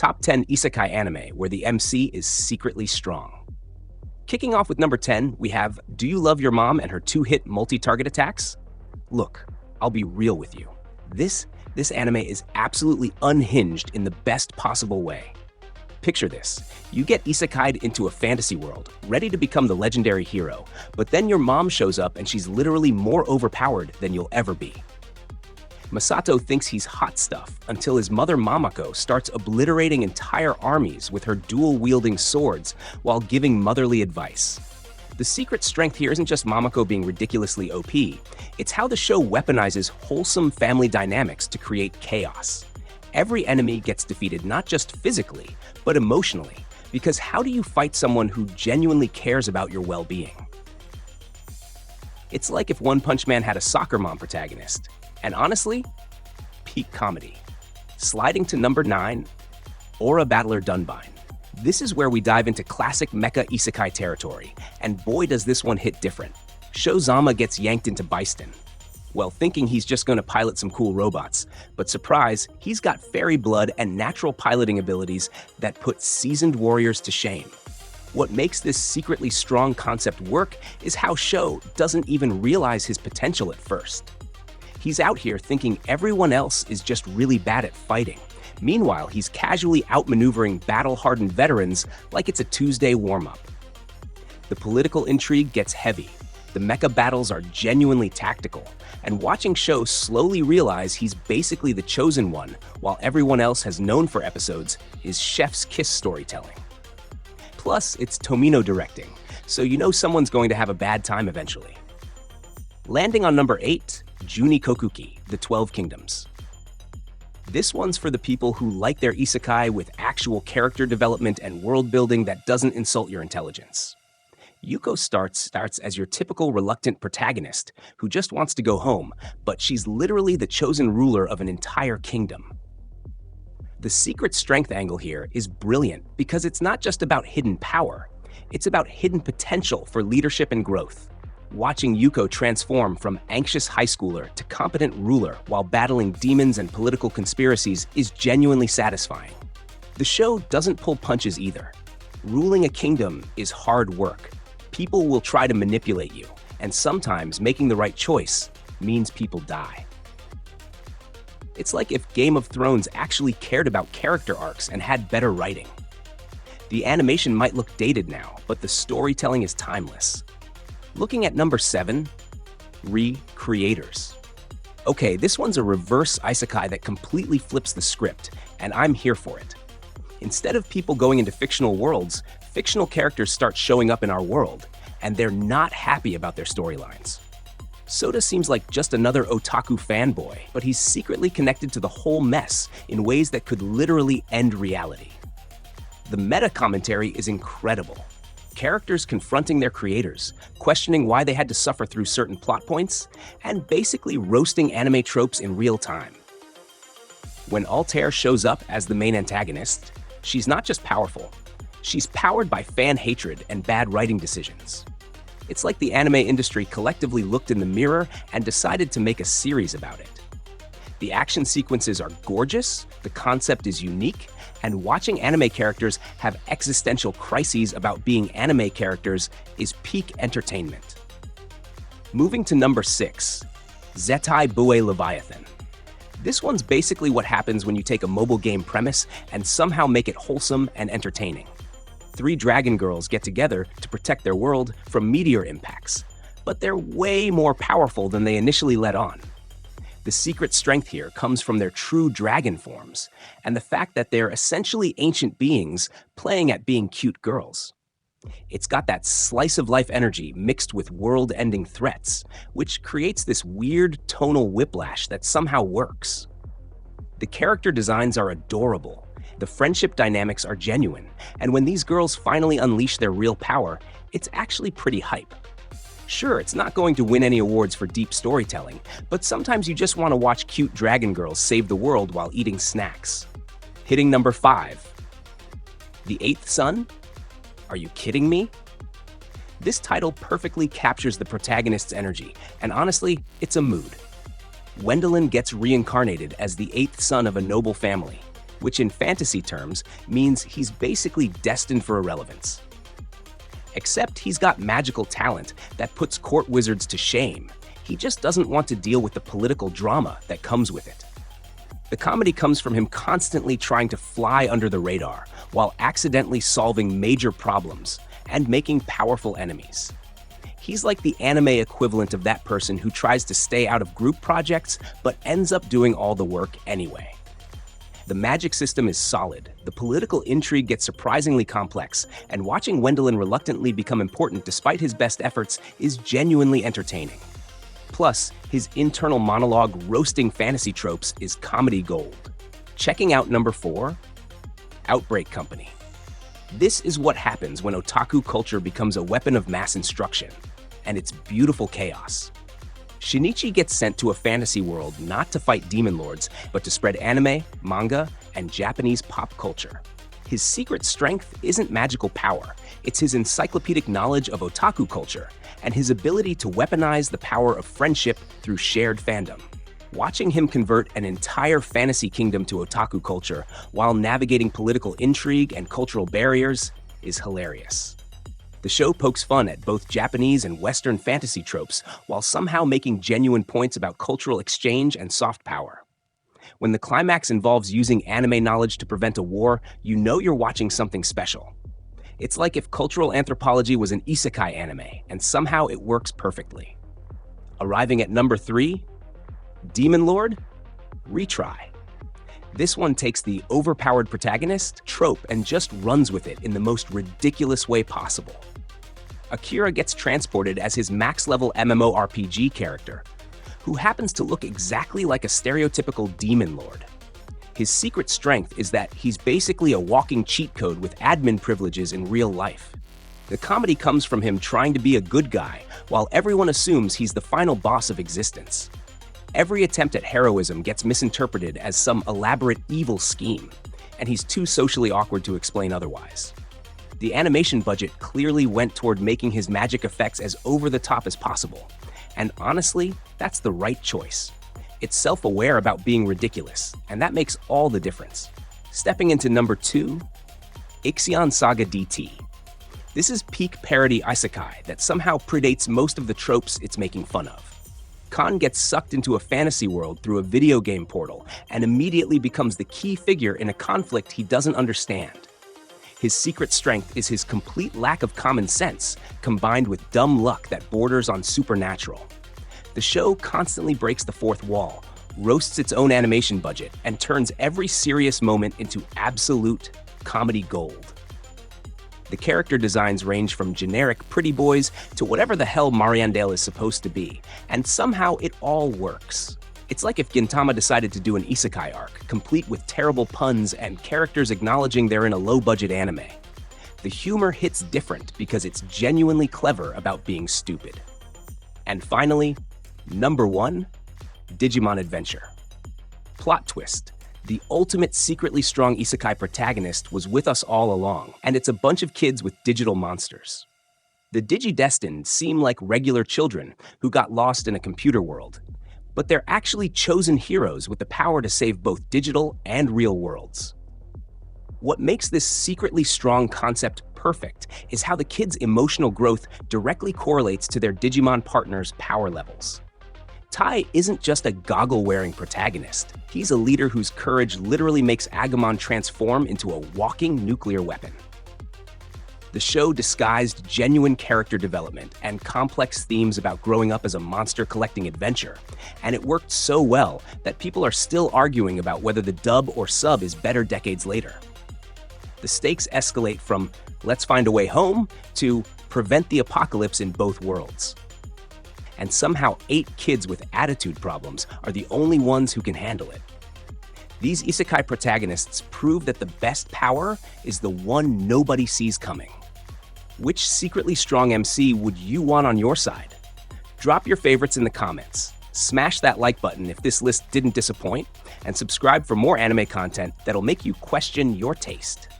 Top 10 Isekai anime where the MC is secretly strong. Kicking off with number 10, we have Do You Love Your Mom and Her Two-Hit Multi-Target Attacks? Look, I'll be real with you. This anime is absolutely unhinged in the best possible way. Picture this. You get isekai'd into a fantasy world, ready to become the legendary hero, but then your mom shows up and she's literally more overpowered than you'll ever be. Masato thinks he's hot stuff until his mother Mamako starts obliterating entire armies with her dual-wielding swords while giving motherly advice. The secret strength here isn't just Mamako being ridiculously OP, it's how the show weaponizes wholesome family dynamics to create chaos. Every enemy gets defeated not just physically, but emotionally, because how do you fight someone who genuinely cares about your well-being? It's like if One Punch Man had a soccer mom protagonist. And honestly, peak comedy. Sliding to number 9, Aura Battler Dunbine. This is where we dive into classic mecha isekai territory, and boy does this one hit different. Shozama gets yanked into Bison. Well, thinking he's just going to pilot some cool robots, but surprise, he's got fairy blood and natural piloting abilities that put seasoned warriors to shame. What makes this secretly strong concept work is how Sho doesn't even realize his potential at first. He's out here thinking everyone else is just really bad at fighting. Meanwhile, he's casually outmaneuvering battle-hardened veterans like it's a Tuesday warm-up. The political intrigue gets heavy. The mecha battles are genuinely tactical, and watching Sho slowly realize he's basically the chosen one while everyone else has known for episodes is chef's kiss storytelling. Plus, it's Tomino directing, so you know someone's going to have a bad time eventually. Landing on number 8, Juni Kokuki, The 12 Kingdoms. This one's for the people who like their isekai with actual character development and world building that doesn't insult your intelligence. Yuko starts as your typical reluctant protagonist who just wants to go home, but she's literally the chosen ruler of an entire kingdom. The secret strength angle here is brilliant because it's not just about hidden power, it's about hidden potential for leadership and growth. Watching Yuko transform from anxious high schooler to competent ruler while battling demons and political conspiracies is genuinely satisfying. The show doesn't pull punches either. Ruling a kingdom is hard work. People will try to manipulate you, and sometimes making the right choice means people die. It's like if Game of Thrones actually cared about character arcs and had better writing. The animation might look dated now, but the storytelling is timeless. Looking at number 7, Recreators. Okay, this one's a reverse isekai that completely flips the script, and I'm here for it. Instead of people going into fictional worlds, fictional characters start showing up in our world, and they're not happy about their storylines. Soda seems like just another otaku fanboy, but he's secretly connected to the whole mess in ways that could literally end reality. The meta commentary is incredible. Characters confronting their creators, questioning why they had to suffer through certain plot points, and basically roasting anime tropes in real time. When Altair shows up as the main antagonist, she's not just powerful, she's powered by fan hatred and bad writing decisions. It's like the anime industry collectively looked in the mirror and decided to make a series about it. The action sequences are gorgeous, the concept is unique, and watching anime characters have existential crises about being anime characters is peak entertainment. Moving to number 6, Zettai Bouei Leviathan. This one's basically what happens when you take a mobile game premise and somehow make it wholesome and entertaining. 3 dragon girls get together to protect their world from meteor impacts, but they're way more powerful than they initially let on. The secret strength here comes from their true dragon forms, and the fact that they're essentially ancient beings playing at being cute girls. It's got that slice-of-life energy mixed with world-ending threats, which creates this weird tonal whiplash that somehow works. The character designs are adorable, the friendship dynamics are genuine, and when these girls finally unleash their real power, it's actually pretty hype. Sure, it's not going to win any awards for deep storytelling, but sometimes you just want to watch cute dragon girls save the world while eating snacks. Hitting number 5, The Eighth Son? Are you kidding me? This title perfectly captures the protagonist's energy, and honestly, it's a mood. Wendelin gets reincarnated as the 8th son of a noble family. which in fantasy terms means he's basically destined for irrelevance. Except he's got magical talent that puts court wizards to shame. He just doesn't want to deal with the political drama that comes with it. The comedy comes from him constantly trying to fly under the radar while accidentally solving major problems and making powerful enemies. He's like the anime equivalent of that person who tries to stay out of group projects but ends up doing all the work anyway. The magic system is solid, the political intrigue gets surprisingly complex, and watching Wendelin reluctantly become important despite his best efforts is genuinely entertaining. Plus, his internal monologue roasting fantasy tropes is comedy gold. Checking out number 4, Outbreak Company. This is what happens when otaku culture becomes a weapon of mass instruction, and it's beautiful chaos. Shinichi gets sent to a fantasy world not to fight demon lords, but to spread anime, manga, and Japanese pop culture. His secret strength isn't magical power, it's his encyclopedic knowledge of otaku culture, and his ability to weaponize the power of friendship through shared fandom. Watching him convert an entire fantasy kingdom to otaku culture while navigating political intrigue and cultural barriers is hilarious. The show pokes fun at both Japanese and Western fantasy tropes while somehow making genuine points about cultural exchange and soft power. When the climax involves using anime knowledge to prevent a war, you know you're watching something special. It's like if cultural anthropology was an Isekai anime, and somehow it works perfectly. Arriving at number 3, Demon Lord, Retry. This one takes the overpowered protagonist trope and just runs with it in the most ridiculous way possible. Akira gets transported as his max-level MMORPG character, who happens to look exactly like a stereotypical demon lord. His secret strength is that he's basically a walking cheat code with admin privileges in real life. The comedy comes from him trying to be a good guy, while everyone assumes he's the final boss of existence. Every attempt at heroism gets misinterpreted as some elaborate evil scheme, and he's too socially awkward to explain otherwise. The animation budget clearly went toward making his magic effects as over-the-top as possible, and honestly, that's the right choice. It's self-aware about being ridiculous, and that makes all the difference. Stepping into number 2, Ixion Saga DT. This is peak parody isekai that somehow predates most of the tropes it's making fun of. Khan gets sucked into a fantasy world through a video game portal and immediately becomes the key figure in a conflict he doesn't understand. His secret strength is his complete lack of common sense, combined with dumb luck that borders on supernatural. The show constantly breaks the fourth wall, roasts its own animation budget, and turns every serious moment into absolute comedy gold. The character designs range from generic pretty boys to whatever the hell Mariandale is supposed to be, and somehow it all works. It's like if Gintama decided to do an isekai arc, complete with terrible puns and characters acknowledging they're in a low-budget anime. The humor hits different because it's genuinely clever about being stupid. And finally, number 1, Digimon Adventure. Plot twist. The ultimate secretly strong isekai protagonist was with us all along, and it's a bunch of kids with digital monsters. The Digidestined seem like regular children who got lost in a computer world, but they're actually chosen heroes with the power to save both digital and real worlds. What makes this secretly strong concept perfect is how the kids' emotional growth directly correlates to their Digimon partners' power levels. Tai isn't just a goggle-wearing protagonist. He's a leader whose courage literally makes Agumon transform into a walking nuclear weapon. The show disguised genuine character development and complex themes about growing up as a monster-collecting adventure, and it worked so well that people are still arguing about whether the dub or sub is better decades later. The stakes escalate from let's find a way home to prevent the apocalypse in both worlds. And somehow 8 kids with attitude problems are the only ones who can handle it. These isekai protagonists prove that the best power is the one nobody sees coming. Which secretly strong MC would you want on your side? Drop your favorites in the comments. Smash that like button if this list didn't disappoint, and subscribe for more anime content that'll make you question your taste.